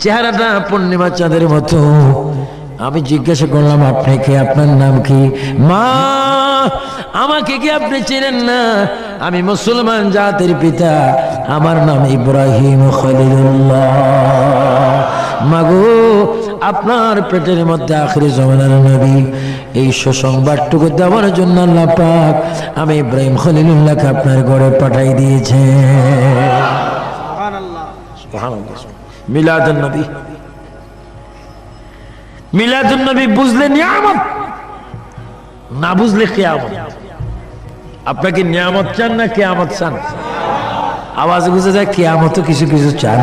চেহারাটা পূর্ণিমা চাঁদের মতো। আমি জিজ্ঞাসা করলাম আপনি কে, আপনার নাম কি? মা আমাকে কি আপনি চেনেন না? আমি মুসলমান জাতির পিতা, আমার নাম ইব্রাহিম খলিলুল্লাহ। মাগো আপনার পেটের মধ্যে আখিরি জামানার নবী, এই সুসংবাদটুকু দেওয়ার জন্য আল্লাহ পাক আমি ইব্রাহিম খলিলুল্লাহকে আপনার ঘরে পাঠাই দিয়েছে। সুবহানাল্লাহ সুবহানাল্লাহ। মিলাদুন নবী, মিলাদুন নবী বুঝলে নিয়ামত, না বুঝলে কিয়ামত। আপনাকে নিয়ামত চান না কিয়ামত চান? আওয়াজ বুঝে যায় কিয়ামত কিছু কিছু চান।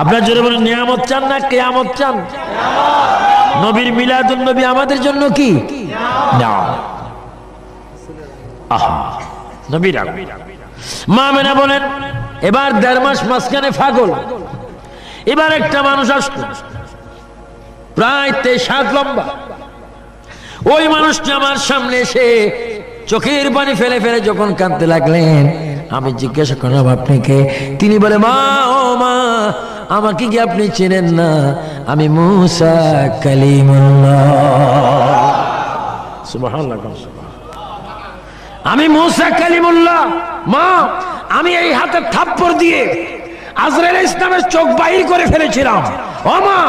আপনার জন্য বলেন নিয়ামত চান না কিয়ামত চান? নবীর মিলাদুন নবী আমাদের জন্য কি নিয়ামত। আহা নবীর মা মেনা বলেন এবার 1.5 মাস মাঝখানে ফাগল, এবার একটা মানুষ আসলো প্রায় 23 হাত লম্বা। ওই মানুষটি আমার সামনে এসে চোখের পানি ফেলে ফেলে যখন কাঁদতে লাগলেন, আমি জিজ্ঞাসা করলাম আপনি কে? তিনি বলে মা ও মা আমাকে কি আপনি চেনেন না? আমি মুসা কালিমুল্লাহ। সুবহানাল্লাহ। আমি মুসা কালিমুল্লাহ। মা আমি এই হাতে থাপ্পড় দিয়ে আজরাইল ইসলামের চোখ বাহির করে ফেলেছিলাম। ও মা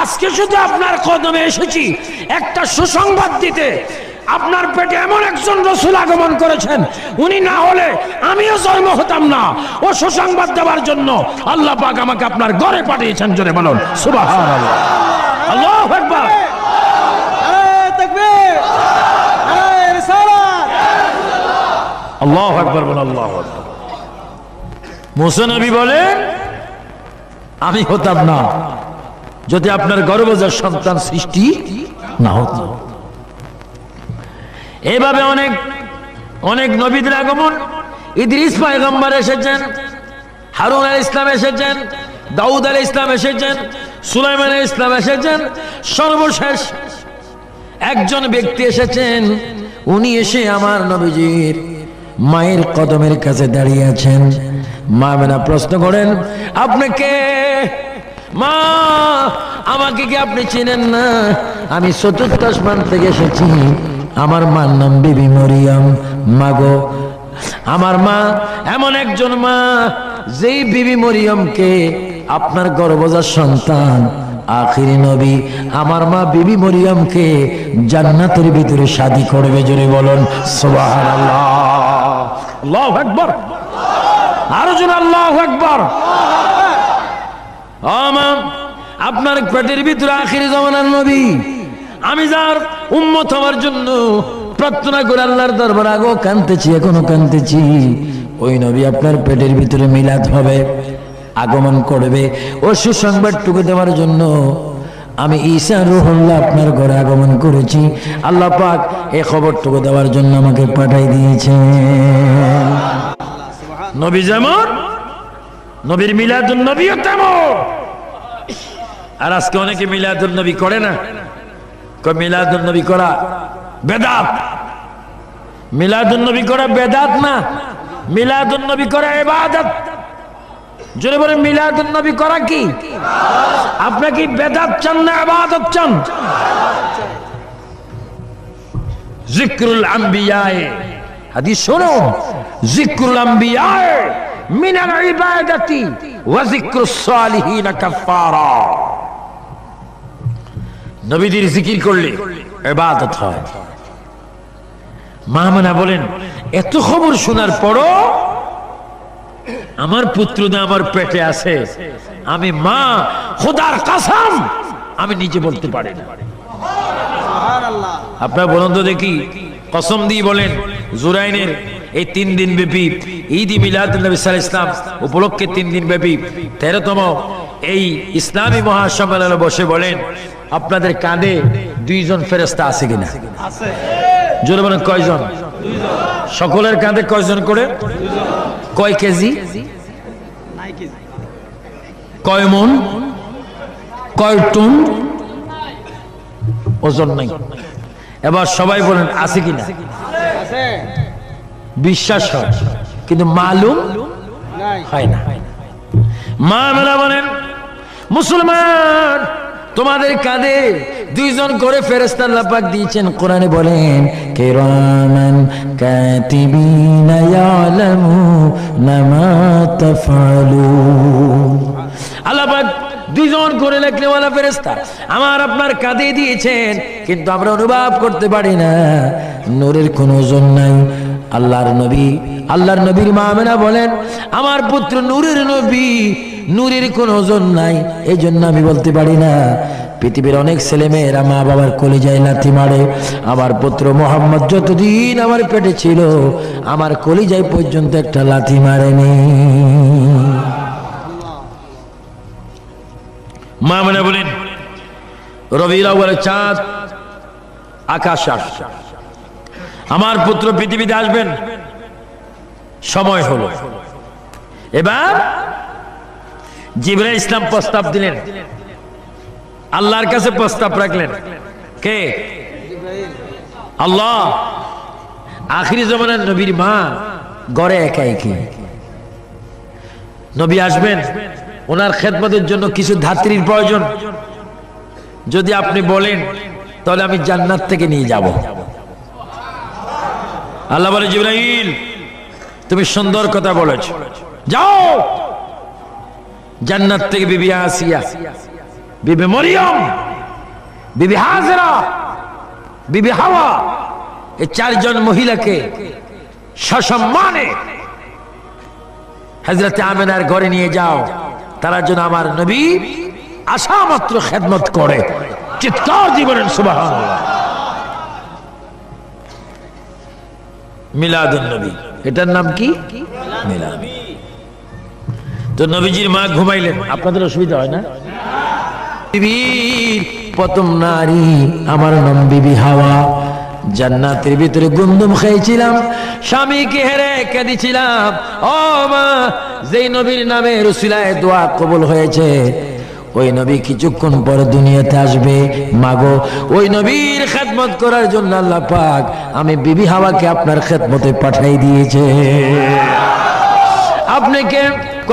আজকে শুধু আপনার কদমে এসেছি একটা সুসংবাদ দিতে। আপনার পেটে এমন একজন রাসূল আগমন করেছেন, উনি না হলে আমিও জন্ম হতাম না। ও সুসংবাদ দেওয়ার জন্য আল্লাহ পাক আমাকে আপনার ঘরে পাঠিয়েছেন। জোরে বলুন সুবহানাল্লাহ। আল্লাহু আকবার। নারে তাকবীর, নারে রিসালাত। আল্লাহু আকবার বলুন। আল্লাহু আকবার। মুসা নবী বলেন আমি হতাম না যদি আপনার গর্ভজাত সন্তান সৃষ্টি না হতো। এভাবে অনেক অনেক নবীদের আগমন। ইদ্রিস পয়গম্বর এসেছেন, হারুন আলাইহিস ইসলাম এসেছেন, দাউদ আলাইহিস ইসলাম এসেছেন, সুলাইমান আলাইহিস ইসলাম এসেছেন। সর্বশেষ একজন ব্যক্তি এসেছেন, উনি এসে আমার নবীজির মায়ের কদমের কাছে দাঁড়িয়ে আছেন। মা মেনা প্রশ্ন করেন আপনি কে? মা আমাকে কি আপনি চেনেন না? আমি ৪র্থ আসমান থেকে এসেছি, আমার মার নাম বিবি মরিয়ম। মাগো আমার মা এমন একজন মা যেই বিবি মরিয়মকে আপনার গর্ভজাত সন্তান আখিরি নবী আমার মা বিবি মরিয়মকে জান্নাতের ভিতরে শাদী করবে। জোরে বলুন সুবহানাল্লাহ। আল্লাহু আকবার। আরো জোরে আল্লাহু আকবার। আপনার পেটের ভিতরে আখিরি জামানার নবী, আমি যার উম্মত হওয়ার জন্য প্রার্থনা করে আল্লাহর দরবারে আগেও কাঁদতেছি, এখনো কাঁদতেছি। ওই নবী আপনার পেটের ভিতরে মিলাদ হবে, আগমন করবে। ও সুসংবাদটুকু দেওয়ার জন্য আমি ঈসা রূহুল্লাহ আপনার ঘরে আগমন করেছি। আল্লাহ পাক এই খবরটুকু দেওয়ার জন্য আমাকে পাঠাই দিয়েছেন। নবী যেমন নবীর মিলাদুন নবীও তেমন। আর আজকে অনেকে মিলাদুন নবী করে না। মিলাদুন নবী করা বেদাত। মিলাদুন নবী করা বেদাত না, মিলাদুন নবী করা ইবাদত। জোরে বলেন মিলাদুন নবী করা কি? আপনি কি বেদাত চান না ইবাদত চান? যিকরুল আম্বিয়া, হাদিস শুনুন, যিকরুল আম্বিয়া মিনাল ইবাদাতি ওয়া যিকরুস সালিহিন কাফারা। নবীদের জিকির করলে ইবাদত হয়। মা মানা বলেন এত খবর শোনার পরও আমার পুত্রদা আমার পেটে আছে, আমি মা খোদার কসম আমি নিজে বলতে পারি না। সুবহানাল্লাহ। আপনারা বলুন তো দেখি, কসম দিয়ে বলেন জুরাইনের এই 3 দিন ব্যাপী ঈদ মিলাদুন নবী সাল্লাল্লাহু আলাইহি ওয়াসাল্লাম উপলক্ষে 3 দিন ব্যাপী 13তম এই ইসলামী মহাসম্মেলনে বসে বলেন আপনাদের কাঁধে 2 জন ফেরেশতা আছে কিনা? আছে। জোরে বলেন কয়জন? 2 জন। সকলের কাঁধে কয়জন করে? 2 জন। কয় কেজি? 9 কেজি। কয় মন? কয় টন? ওজন নাই। এবার সবাই বলেন আছে কিনা? আছে। বিশ্বাস হয় কিন্তু মালুম হয় না। মা মেলা বলেন মুসলমান, তোমাদের কাঁধে দুইজন করে ফেরেশতা আল্লাহ পাক দিয়েছেন। কোরআনে বলেন কিরামান কাতিবিনা ইয়ালামুনা মা তাফআলুন। আল্লাহ পাক দুইজন করে লেখনেওয়ালা ফেরেশতা আমার আপনার কাঁধে দিয়েছেন, কিন্তু আমরা অনুভব করতে পারি না, নূরের কোনো ওজন নাই। আল্লাহর নবীর মা আমেনা বলেন আমার পুত্র নূরের নবী, নূরের কোনো ওজন নাই, এই জন্য আমি বলতে পারি না। পৃথিবীর অনেক ছেলে মেয়েরা মা বাবার কলিজায় লাথি মারে, আমার পুত্র মোহাম্মদ যতদিন আমার পেটে ছিল আমার কলিজায় পর্যন্ত একটা লাথি মারেনি। মা আমেনা বলেন রবিউল আউয়ালের চাঁদ আকাশ আসছে, আমার পুত্র পৃথিবীতে আসবেন, সময় হলো। এবার জিবরাইল ইসলাম প্রস্তাব দিলেন, আল্লাহর কাছে প্রস্তাব রাখলেন। কে? আল্লাহ। আখিরি জামানার নবীর মা গড়ে একা একি, নবী আসবেন, ওনার খেদমতের জন্য কিছু ধাত্রীর প্রয়োজন, যদি আপনি বলেন তাহলে আমি জান্নাত থেকে নিয়ে যাব। আল্লাহ বলে জিবরাইল তুমি সুন্দর কথা বলেছ, যাও জান্নাত থেকে বিবি আসিয়া, বিবি মরিয়ম, বিবি হাজরা, বিবি হাওয়া, এই চারজন মহিলাকে সসম্মানে হযরতে আমেনার ঘরে নিয়ে যাও, তারা যেন আমার নবী আসা মাত্র খেদমত করে। চিৎকার দিয়ে বলেন সুবহানাল্লাহ। মিলাদুন নবী, এটার নাম কি? মিলাদ। তো নবীজির মা ঘুমাইলেন, আপনাদের অসুবিধা হয় না? পৃথিবীর প্রথম নারী আমার নাম বিবি হাওয়া, জান্নাতের ভিতরে গুন্দুম খেয়েছিলাম, স্বামীকে হেরে কেঁদেছিলাম। ও মা, যেই নবীর নামে রসুলায় দোয়া কবুল হয়েছে, ওই নবী কিছুক্ষণ পরে দুনিয়াতে আসবে। মাগো, ওই নবীর খেদমত করার জন্য আল্লাহ পাক আমি বিবি হাওয়াকে আপনার খেদমতে পাঠাই দিয়েছে। আপনি কে?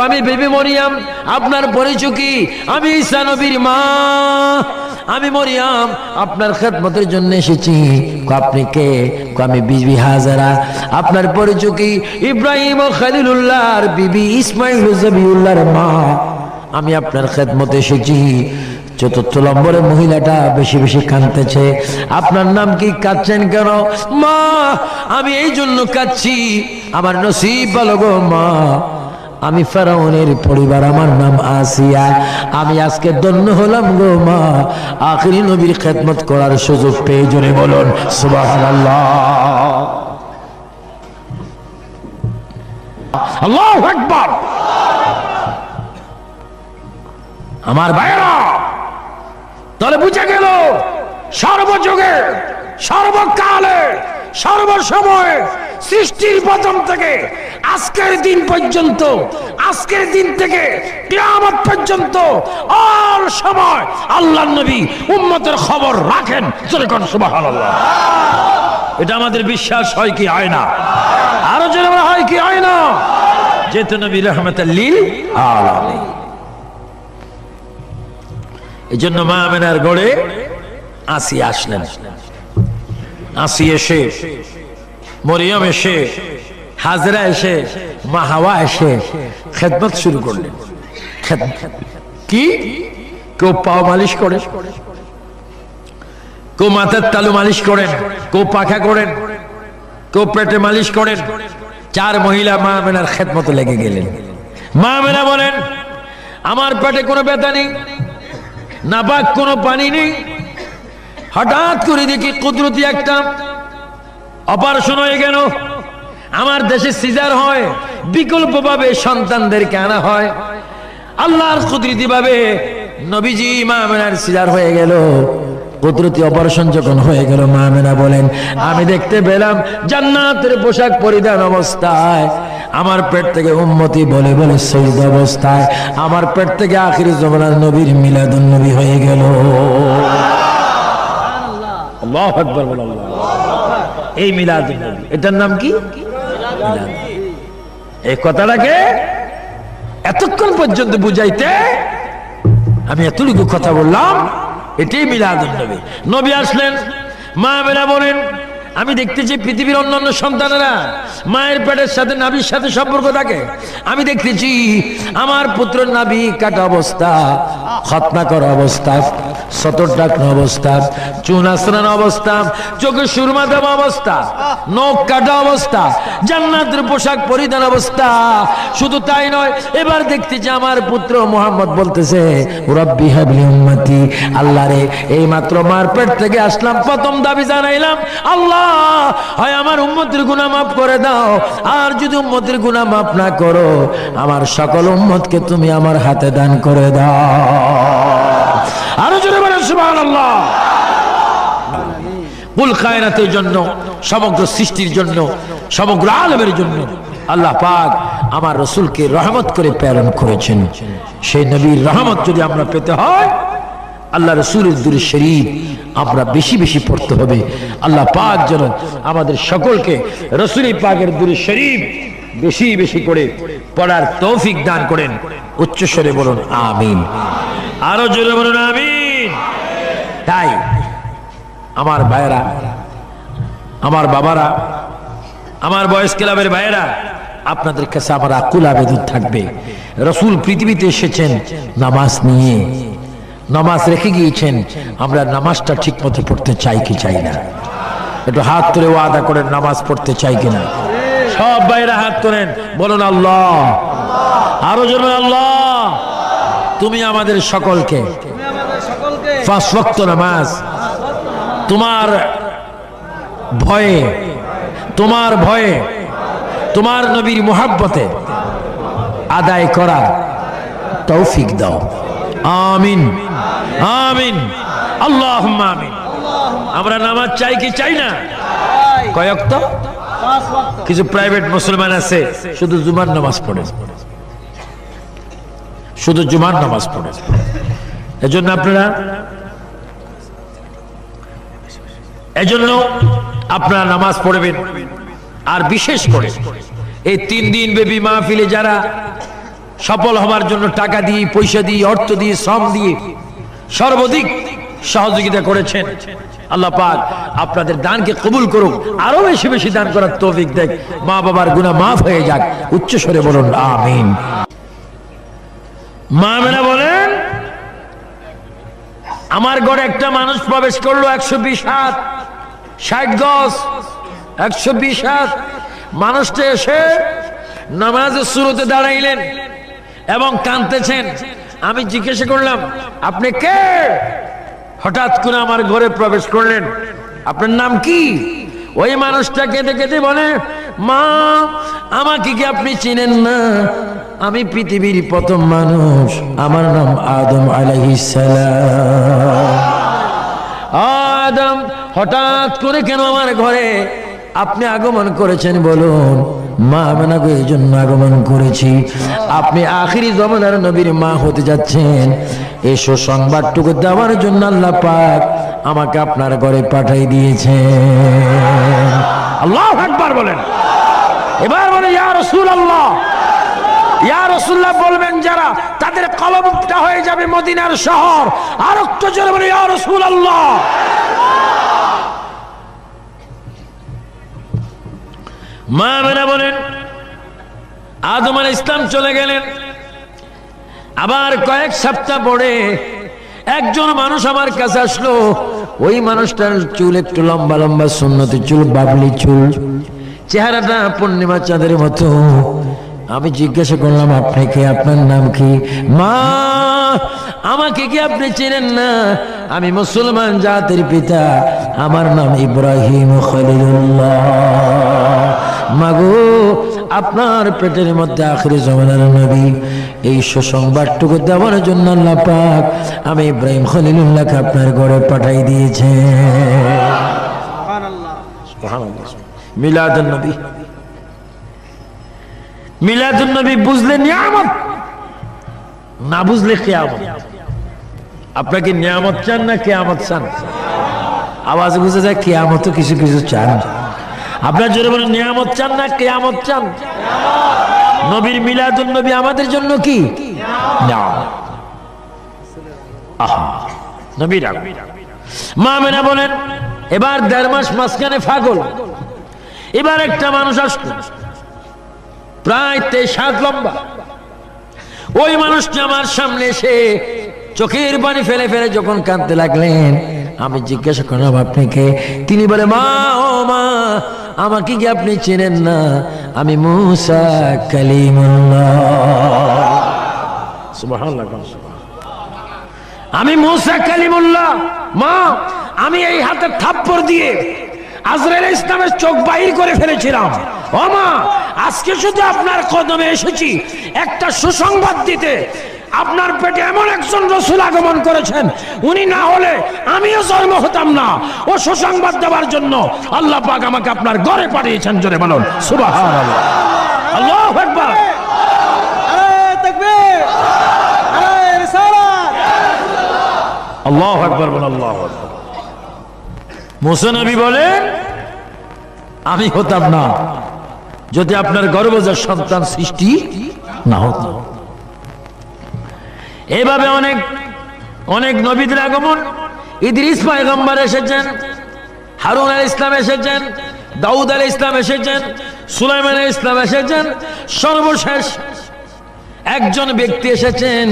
আমি বিবি মরিয়াম। আপনার পরিচয় কি? আমি ঈসা নবীর মা, আমি মরিয়াম, আপনার খেদমতের জন্য এসেছি। আপনি কে? আমি বিবি হাজারা। আপনার পরিচয় কি? ইব্রাহিম ও খলিলুল্লাহর বিবি, ইসমাইল ও জবিউল্লাহর মা, আমি আপনার খেদমতে এসেছি। চতুর্থ নম্বরে মহিলাটা বেশি বেশি কাঁদতেছে। আপনার নাম কি? কাঁদছেন কেন? মা, আমি এই জন্য কাঁদছি, আমার নসিব ভালো গো মা, আমি ফেরাউনের পরিবার, আমার নাম আসিয়া, আমি আজকে ধন্য হলাম গো মা, আখিরি নবীর খেদমত করার সুযোগ পেয়ে। জোরে বলুন সুবহানাল্লাহ। আল্লাহু আকবার। আমার ভাইরা, তাহলে বুঝে গেল সর্বযুগে, সর্বকালে, সর্বসময়ে, সৃষ্টির প্রথম থেকে আজকের দিন পর্যন্ত, আজকের দিন থেকে কিয়ামত পর্যন্ত আর সময় আল্লাহর নবী উম্মতের খবর রাখেন। জোরে কোন সুবহানাল্লাহ। এটা আমাদের বিশ্বাস হয় কি হয় না? আরো জোরে হয় কি হয় না? যেহেতু নবী রাহমাতাল লিল আলামিন। এই জন্য মা আমেনার গড়ে আসিয়া আসলেন। আসিয়া এসে, মরিয়ম এসে, হাজরা এসে, মা হাওয়া এসে খেদমত শুরু করলেন। কি? কেউ পাও মালিশ করে, কেউ মাথার তালু মালিশ করেন, কেউ পাখা করেন, কেউ পেটে মালিশ করেন। চার মহিলা মা আমেনার খেদমতে লেগে গেলেন। মা আমেনা বলেন আমার পেটে কোনো ব্যথা নেই, নাপাক কোনো পানি নেই। হঠাৎ করে দেখি কুদরতি একটা অপারেশন হয়ে গেল। আমার দেশে সিজার হয়, বিকল্প ভাবে সন্তানদেরকে আনা হয়। আল্লাহর কুদরতি ভাবে নবীজি মা আমেনার সিজার হয়ে গেল। কুদরতি অপারেশন যখন হয়ে গেল, মা আমেনা বলেন আমি দেখতে পেলাম জান্নাতের পোশাক পরিধান অবস্থায় আমার পেট থেকে উম্মতি বলে বলে শহীদ অবস্থায় আমার পেট থেকে আখির জামানার নবীর মিলাদুন নবী হয়ে গেল। আল্লাহু আকবার বলো। এই মিলাদুন নবী, এটার নাম কি? মিলাদ। এই কথাটাকে এতক্ষণ পর্যন্ত বুঝাইতে আমি এতটুকু কথা বললাম, এটাই মিলাদুন নবী। নবী আসলেন, মা বেলা বলেন আমি দেখতেছি পৃথিবীর অন্যান্য সন্তানেরা মায়ের পেটের সাথে নাভির সাথে সম্পর্ক থাকে, আমি দেখতেছি আমার পুত্র নাভি কাটা অবস্থা, খতনা করা অবস্থা, সতর ডাকনো অবস্থা, চুন আশ্রানো অবস্থা, চোখে সুরমা দেওয়া অবস্থা, নখ কাটা অবস্থা, জান্নাতের পোশাক পরিধান অবস্থা। শুধু তাই নয়, এবার দেখতেছি আমার পুত্র মুহাম্মদ বলতেছে রব্বি হাবলি উম্মতি, আল্লাহ রে এই মাত্র মার পেট থেকে আসলাম, প্রথম দাবি জানাইলাম আল্লাহ হয় আমার উম্মতের গুনাহ মাফ করে দাও, আর যদি উম্মতের গুনাহ মাফ না করো আমার সকল উম্মতকে তুমি আমার হাতে দান করে দাও। আরো জোরে বলেন সুবহানাল্লাহ। কুল কায়নাতের জন্য, সমগ্র সৃষ্টির জন্য, সমগ্র আলমের জন্য আল্লাহ পাক আমার রাসূলকে রহমত করে প্রেরণ করেছেন। সেই নবীর রহমত যদি আমরা পেতে হয়, আল্লাহ রাসূলের দুরূদ শরীফ আমরা বেশি বেশি পড়তে হবে। আল্লাহ পাক যেন আমাদের সকলকে রাসূল পাকের দুরূদ শরীফ বেশি বেশি করে পড়ার তৌফিক দান করেন। উচ্চ স্বরে বলুন আমিন। আরো জোরে বলুন আমিন। তাই আমার ভাইয়েরা, আমার বাবারা, আমার বয়স ক্লাবের ভাইয়েরা, আপনাদের কাছে আমার আকুল আবেদন থাকবে, রাসূল পৃথিবীতে এসেছেন নামাজ নিয়ে, নামাজ রেখে গিয়েছেন, আমরা নামাজটা ঠিক মতো পড়তে চাই কি চাই না? একটু হাত তুলে ওয়াদা করেন নামাজ পড়তে চাই কিনা? সব ভাইরা হাত তোলেন, বলুন আল্লাহ। আরো জোরে আল্লাহ। তুমি আমাদের সকলকে পাঁচ ওয়াক্ত নামাজ তোমার ভয়ে, তোমার ভয়ে, তোমার নবীর মুহাব্বতে আদায় করার তৌফিক দাও। আমিন আমিন আল্লাহুম্মা আমিন। আমরা নামাজ চাই কি চাই না? কয় ওয়াক্ত? কিছু প্রাইভেট মুসলমান আছে শুধু জুমার নামাজ পড়ে, শুধু জুমার নামাজ পড়ে। এজন্য আপনারা নামাজ পড়বেন। আর বিশেষ করে এই 3 দিন ব্যাপী মাহফিলে যারা সফল হবার জন্য টাকা দিয়ে, পয়সা দিয়ে, অর্থ দিয়ে, শ্রম দিয়ে সর্বাধিক সহযোগিতা করেছেন, আল্লাহ পাক আপনাদের দানকে কবুল করুক, আরো বেশি বেশি দান করার তৌফিক দেখ, মা বাবার গুনাহ মাফ হয়ে যাক। উচ্চ স্বরে বলুন আমিন। মা মেনা বলেন আমার ঘরে একটা মানুষ প্রবেশ করলো 120 হাত 60 গজ, 120 হাত। মানুষটা এসে নামাজের শুরুতে দাঁড়াইলেন এবং কাঁদতেছেন। আমি জিজ্ঞাসা করলাম আপনি কে? হঠাৎ করে আমার ঘরে প্রবেশ করলেন, আপনার নাম কি? ওই মানুষটা কেঁদে কেঁদে বলে মা আমাকে কি আপনি চিনেন না? আমি পৃথিবীর প্রথম মানুষ, আমার নাম আদম আলাইহিস সালাম। আদম হঠাৎ করে কেন আমার ঘরে আপনি আগমন করেছেন বলুন? মা আমেনা গো এই জন্য আগমন করেছি, আপনি আখিরি জমানার নবীর মা হতে যাচ্ছেন, এসো সংবাদটুকু দেওয়ার জন্য আল্লাহ পাক আমাকে আপনার ঘরে পাঠাই দিয়েছেন। আল্লাহু আকবার বলেন। এবার বলে ইয়া রাসূলুল্লাহ, ইয়া রাসূলুল্লাহ বলবেন যারা, তাদের কলবটা হয়ে যাবে মদিনার শহর। আর একটু জোরে বলে ইয়া রাসূলুল্লাহ। মা মেনা বলেন আদম আলাইহিস সালাম চলে গেলেন। আবার কয়েক সপ্তাহ পরে একজন মানুষ আমার কাছে আসলো। ওই মানুষটার চুল একটু লম্বা লম্বা সুন্নতি চুল, বাবলি চুল, চেহারাটা পূর্ণিমা চাঁদের মতো। আমি জিজ্ঞাসা করলাম আপনি কে, আপনার নাম কি? মা আমাকে কি আপনি চেনেন না? আমি মুসলমান জাতির পিতা, আমার নাম ইব্রাহিম খলিলুল্লাহ। মাগো আপনার পেটের মধ্যে আখিরি জামানার নবী, এই সুসংবাদটুকু দেওয়ার জন্য আল্লাহ পাক আমি ইব্রাহিম খলিলুল্লাহকে আপনার ঘরে পাঠাই দিয়েছে। সুবহানাল্লাহ সুবহানাল্লাহ। মিলাদুন নবী, মিলাদুন নবী বুঝলে নিয়ামত, না বুঝলে কিয়ামত। আপনাকে নিয়ামত চান না কিয়ামত চান? আওয়াজ বুঝে যায় কিয়ামত কিছু কিছু চান। আপনার জোরে বলেন নিয়ামত চান না কিয়ামত চান? নবীর মিলাদুন নবী আমাদের জন্য কি? আহা, নবী রাগ। মা আমেনা বলেন এবার 1.5 মাস মাঝখানে ফাগল, এবার একটা মানুষ আসতো প্রায় 23 হাত লম্বা। ওই মানুষটা আমার সামনে এসে চোখের পানি ফেলে ফেলে যখন কাঁদতে লাগলেন, আমি জিজ্ঞাসা করলাম আপনি কে? তিনি বলে মা, ও মা, আমাকে কি আপনি চেনেন না? আমি মুসা কালিমুল্লাহ। সুবহানাল্লাহ। আমি মুসা কালিমুল্লাহ। মা, আমি এই হাতে থাপ্পড় দিয়ে আজরাইল ইসলামের চোখ বাহির করে ফেলেছিলাম। ও মা, আজকে শুধু আপনার কদমে এসেছি একটা সুসংবাদ দিতে। আপনার পেটে এমন একজন রাসূল আগমন করেছেন, উনি না হলে আমিও জন্ম হতাম না। ও সুসংবাদ দেওয়ার জন্য আল্লাহ পাক আমাকে আপনার ঘরে পাঠিয়েছেন। জোরে বলুন সুবহানাল্লাহ। আল্লাহু আকবার। নারে তাকবীর, নারে রিসালাত। আল্লাহু আকবার বলুন। আল্লাহু আকবার। মুসা নবী বলেন আমি হতাম না যদি আপনার গর্ভজাত সন্তান সৃষ্টি না হতো। এইভাবে অনেক অনেক নবীদের আগমন। ইদ্রিস পয়গম্বর এসেছেন, হারুন আলাইহিস ইসলাম এসেছেন, দাউদ আলাইহিস ইসলাম এসেছেন, সুলাইমান আলাইহিস ইসলাম এসেছেন। সর্বশেষ একজন ব্যক্তি এসেছেন,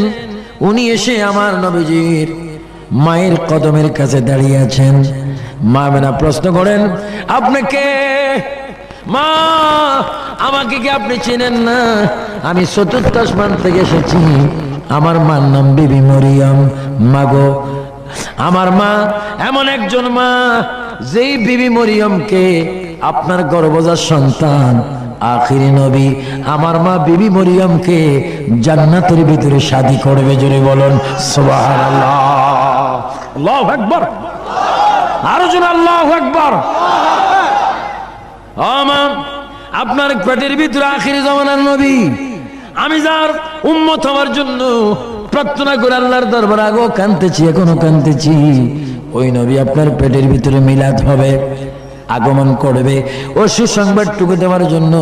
উনি এসে আমার নবীজির মায়ের কদমের কাছে দাঁড়িয়ে আছেন। মা আমেনা প্রশ্ন করেন আপনি কে? মা, আমাকে কি আপনি চেনেন না? আমি ৪র্থ আসমান থেকে এসেছি। আমার মার নাম বিবি মরিয়ম। মাগো, আমার মা এমন একজন মা যেই বিবি মরিয়মকে আপনার গর্ভজাত সন্তান আখিরি নবী আমার মা বিবি মরিয়মকে জান্নাতের ভিতরে শাদী করবে। জোরে বলুন সুবহানাল্লাহ। আল্লাহু আকবার। আরো জোরে আল্লাহু আকবার। আমার আপনার পেটের ভিতরে আখিরি জামানার নবী, আমি যার উম্মত হওয়ার জন্য প্রার্থনা করে আল্লাহর দরবারে আগেও কাঁদতেছি, এখনো কাঁদতেছি। ওই নবী আপনার পেটের ভিতরে মিলাদ হবে, আগমন করবে। ও সুসংবাদটুকু দেওয়ার জন্য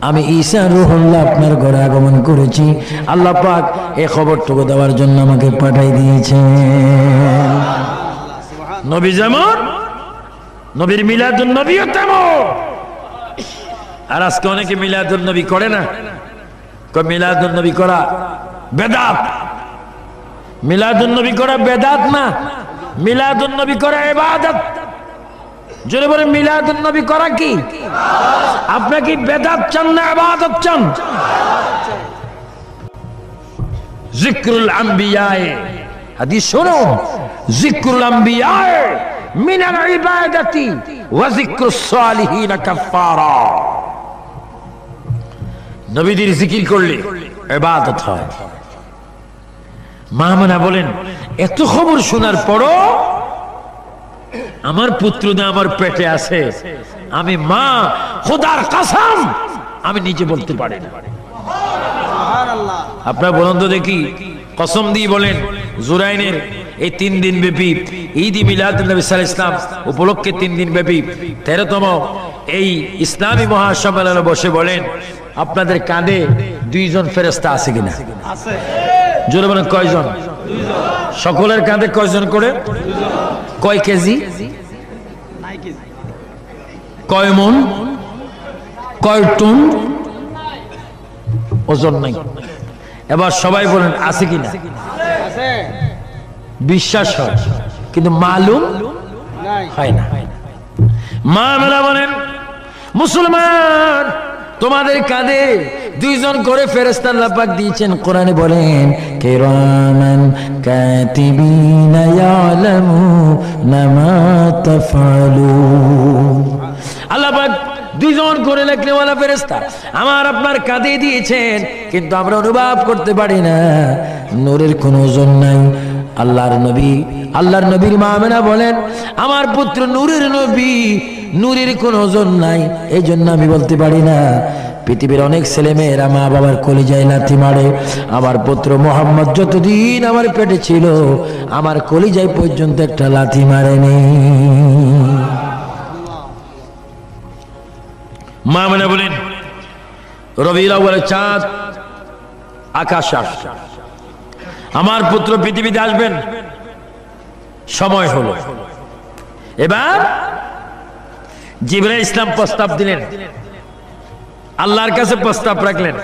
আমি ঈসা রূহুল্লাহ আপনার ঘরে আগমন করেছি। আল্লাহ পাক এই খবরটুকু দেওয়ার জন্য আমাকে পাঠাই দিয়েছেন। নবী যেমন, নবীর মিলাদুন নবীও তেমন। আর আজকে অনেকে মিলাদুন নবী করে না। মিলাদুন নবী করা বেদাত। মিলাদুন নবী করা বেদাত না, মিলাদুন নবী করা ইবাদত। জোরে বলে মিলাদুন নবী করা কি? আপনি কি বেদাত চান না ইবাদত চান? যিকরুল আম্বিয়া, হাদিস শুনুন, যিকরুল আম্বিয়া মিনাল ইবাদাতি ওয়া যিকরুস সালিহিন কাফারা। নবীদের জিকির করলে ইবাদত হয়। মা আমেনা বলেন এত খবর শোনার পরও আমার পুত্রদা আমার পেটে আছে, আমি মা খোদার কসম আমি নিজে বলতে পারি না। সুবহানাল্লাহ। আপনারা বলুন তো দেখি, কসম দিয়ে বলেন। জুরাইনের এই 3 দিন ব্যাপী ঈদ মিলাদুন নবী সাল্লাল্লাহু আলাইহি ওয়াসাল্লাম উপলক্ষে 3 দিন ব্যাপী 13তম এই ইসলামী মহাসম্মেলনে বসে বলেন আপনাদের কাঁধে 2 জন ফেরেশতা আছে কিনা? আছে। জোরে বলেন কয়জন? 2 জন। সকলের কাঁধে কয়জন করে? 2 জন। কয় কেজি? নাই কেজি। কয় মন? কয় টন? ওজন নাই। এবার সবাই বলেন আছে কিনা? আছে। বিশ্বাস হয় কিন্তু মালুম নাই। হয় না। মা আমেনা বলেন মুসলমান তোমাদের কাঁধে 2 জন করে ফেরেশতা আল্লাহ পাক দিয়েছেন। কোরআনে বলেন কিরামান কাতিবিনা ইয়ালামুনা মা তাফআলুন। আল্লাহ পাক 2 জন করে লেখনেওয়ালা ফেরেশতা আমার আপনার কাঁধে দিয়েছেন, কিন্তু আমরা অনুভব করতে পারি না। নূরের কোনো ওজন নাই। আল্লাহর নবীর মা আমেনা বলেন আমার পুত্র নূরের নবী, নূরের কোনো ওজন নাই, এই জন্য আমি বলতে পারি না। পৃথিবীর অনেক ছেলে মেয়েরা মা বাবার কলিজায় লাথি মারে, আমার পুত্র মোহাম্মদ যতদিন আমার পেটে ছিল আমার কলিজায় পর্যন্ত একটা লাথি মারেনি। মা আমেনা বলেন রবিউল আউয়ালের চাঁদ আকাশ আসছে, আমার পুত্র পৃথিবীতে আসবেন, সময় হলো। এবার জিবরাইল ইসলাম প্রস্তাব দিলেন, আল্লাহর কাছে প্রস্তাব রাখলেন।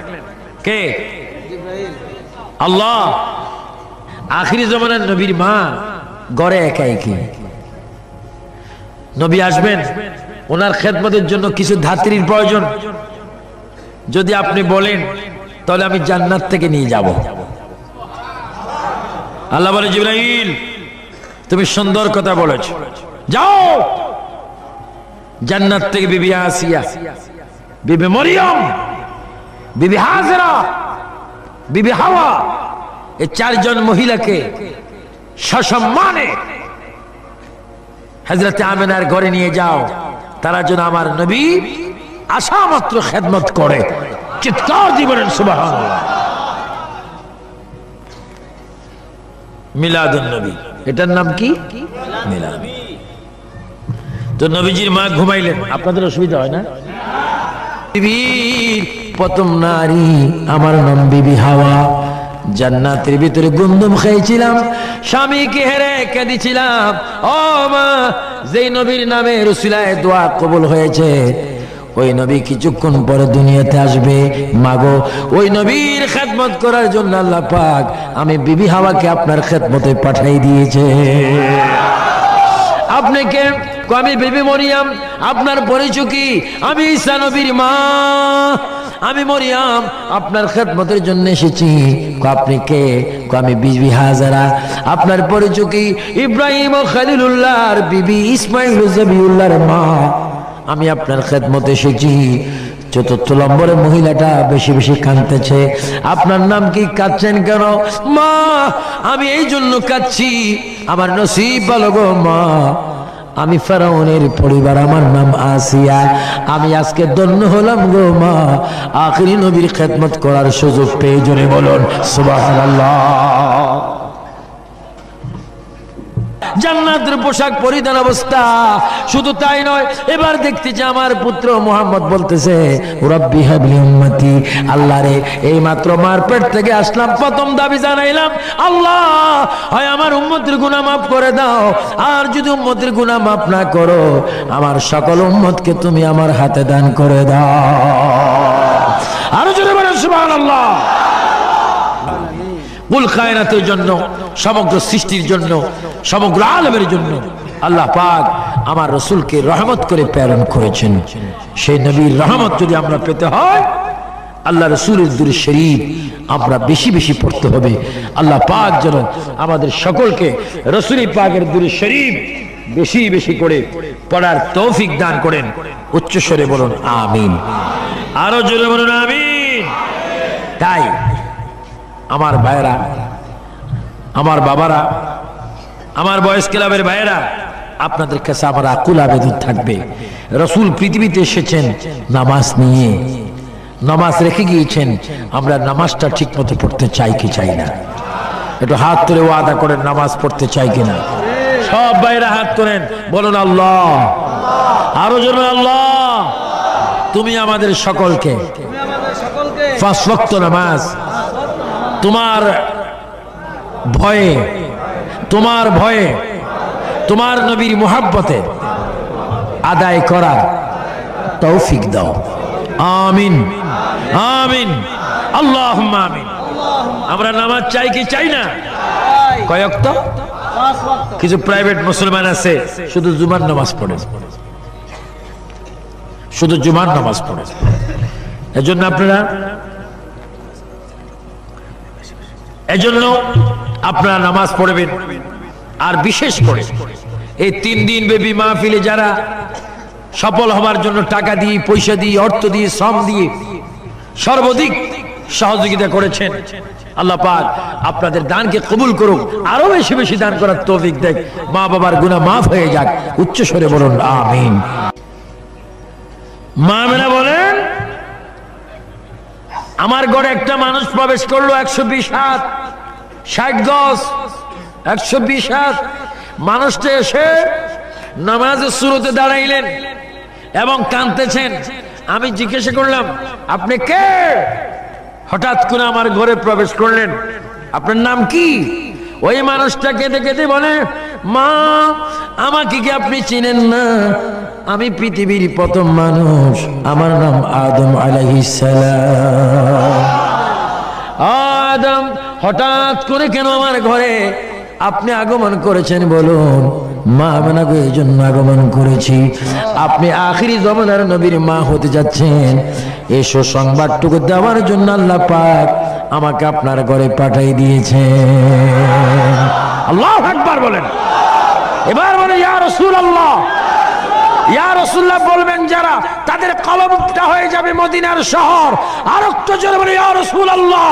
কে? আল্লাহ। আখিরি জমানার নবীর মা গড়ে একা একই। নবী আসবেন, ওনার খেদমতের জন্য কিছু ধাত্রীর প্রয়োজন। যদি আপনি বলেন তাহলে আমি জান্নাত থেকে নিয়ে যাব। আল্লাহ বলে, জিবরাইল তুমি সুন্দর কথা বলেছ, যাও জান্নাত থেকে বিবি আসিয়া, বিবি মরিয়ম, বিবি হাজরা, বিবি হাওয়া, এই চারজন মহিলাকে সসম্মানে হযরত আমিনার ঘরে নিয়ে যাও। তারা যেন আমার নবী আসা মাত্র খেদমত করে। চিৎকার দিয়ে বলেন সুবহানাল্লাহ। মিলাদুন নবী, এটার নাম কি? মিলাদ। তো নবীজির মা ঘুমাইলেন, আপনাদের অসুবিধা হয় না? পৃথিবীর প্রথম নারী, আমার নাম বিবি হাওয়া। জান্নাতের ভিতরে গুন্দম খেয়েছিলাম, স্বামীকে হেরে কেঁদেছিলাম। ও মা, যেই নবীর নামে রসুলায় দোয়া কবুল হয়েছে, ওই নবী কিছুক্ষণ পরে দুনিয়াতে আসবে। মাগো, ওই নবীর খেদমত করার জন্য আল্লাহ পাক আমি বিবি হাওয়াকে আপনার খেদমতে পাঠাই দিয়েছে। আপনি কে? আমি বিবি মরিয়ম। আপনার পরিচয় কি? আমি ঈসা নবীর মা, আমি মরিয়ম, আপনার খেদমতের জন্য এসেছি। আপনি কে? আমি বিবি হাজারা। আপনার পরিচয় কি? ইব্রাহিম ও খলিলুল্লাহর বিবি, ইসমাইল ও জবিউল্লাহর মা, আমি আপনার খেদমতে এসেছি। চতুর্থ নম্বরের মহিলাটা বেশি বেশি কাঁদতেছে। আপনার নাম কি? কাঁদছেন কেন? মা, আমি এই জন্য কাঁদছি, আমার নসিব ভালো গো মা, আমি ফেরাউনের পরিবার, আমার নাম আসিয়া, আমি আজকে ধন্য হলাম গো মা, আখিরি নবীর খেদমত করার সুযোগ পেয়ে। জোরে বলুন সুবহানাল্লাহ। জান্নাতের পোশাক পরিধান অবস্থা। শুধু তাই নয়, এবার দেখতেছি আমার পুত্র মুহাম্মদ বলতেছে, রব্বি হাবলি উম্মতি, আল্লাহ রে, এই মাত্র মার পেট থেকে আসলাম, প্রথম দাবি জানাইলাম, আল্লাহ হয় আমার উম্মতের গুনাহ মাফ করে দাও, আর যদি উম্মতের গুনাহ মাফ না করো, আমার সকল উম্মতকে তুমি আমার হাতে দান করে দাও। আরো জোরে বলেন সুবহানাল্লাহ। কুল কায়নাতের জন্য, সমগ্র সৃষ্টির জন্য, সমগ্র আলমের জন্য আল্লাহ পাক আমার রসুলকে রহমত করে প্রেরণ করেছেন। সেই নবীর রহমত যদি আমরা পেতে হয়, আল্লাহ রসুলের দুরূদ শরীফ আমরা বেশি বেশি পড়তে হবে। আল্লাহ পাক যেন আমাদের সকলকে রসুল পাকের দুরূদ শরীফ বেশি বেশি করে পড়ার তৌফিক দান করেন। উচ্চ স্বরে বলুন আমিন। আরো জোরে বলুন আমিন। তাই আমার ভাইরা, আমার বাবারা, আমার বয়স ক্লাবের ভাইরা, আপনাদের কাছে আমার আকুল আবেদন থাকবে, রসুল পৃথিবীতে এসেছেন নামাজ নিয়ে, নামাজ রেখে গিয়েছেন, আমরা নামাজটা ঠিক মতো পড়তে চাই কি চাই না? একটু হাত তুলে ওয়াদা করেন, নামাজ পড়তে চাই কিনা? সব ভাইরা হাত তোলেন, বলুন আল্লাহ। আরো জোরে আল্লাহ। তুমি আমাদের সকলকে পাঁচ ওয়াক্ত নামাজ তোমার ভয়ে, তোমার ভয়ে, তোমার নবীর মুহাব্বতে আদায় করার তৌফিক দাও। আমিন আমিন আল্লাহুম্মা আমিন। আমরা নামাজ চাই কি চাই না? কয় ওয়াক্ত? কিছু প্রাইভেট মুসলমান আছে শুধু জুমার নামাজ পড়ে, শুধু জুমার নামাজ পড়ে। এজন্য আপনারা নামাজ পড়বেন। আর বিশেষ করে এই 3 দিন ব্যাপী মাহফিলে যারা সফল হবার জন্য টাকা দিয়ে, পয়সা দিয়ে, অর্থ দিয়ে, শ্রম দিয়ে সর্বাধিক সহযোগিতা করেছেন, আল্লাহ পাক আপনাদের দানকে কবুল করুক, আরো বেশি বেশি দান করার তৌফিক দেখ, মা বাবার গুনাহ মাফ হয়ে যাক। উচ্চ স্বরে বলুন আমিন। মা মেনা বলেন, আমার ঘরে একটা মানুষ প্রবেশ করলো 120 হাত 60 গজ, 120 হাত। মানুষটা এসে নামাজের শুরুতে দাঁড়াইলেন এবং কাঁদতেছেন। আমি জিজ্ঞাসা করলাম, আপনি কে? হঠাৎ করে আমার ঘরে প্রবেশ করলেন। আপনার নাম কি? ওই মানুষটা কেঁদে কেঁদে বলে, মা আমাকে কি আপনি চিনেন না? আমি পৃথিবীর প্রথম মানুষ, আমার নাম আদম আলাইহিস সালাম। আদম, হঠাৎ করে কেন আমার ঘরে আপনি আগমন করেছেন বলুন? মা আপনাকে এই জন্য আগমন করেছি, আপনি আখিরি জমানার নবীর মা হতে যাচ্ছেন, এসো সংবাদটুকু দেওয়ার জন্য আল্লাহ পাক আমাকে আপনার ঘরে পাঠাই দিয়েছেন। আল্লাহু আকবার বলেন। এবার বলে ইয়া রাসূলুল্লাহ, ইয়া রাসূলুল্লাহ বলবেন যারা, তাদের কলবটা হয়ে যাবে মদিনার শহর। আর একটু জোরে বলে ইয়া রাসূলুল্লাহ।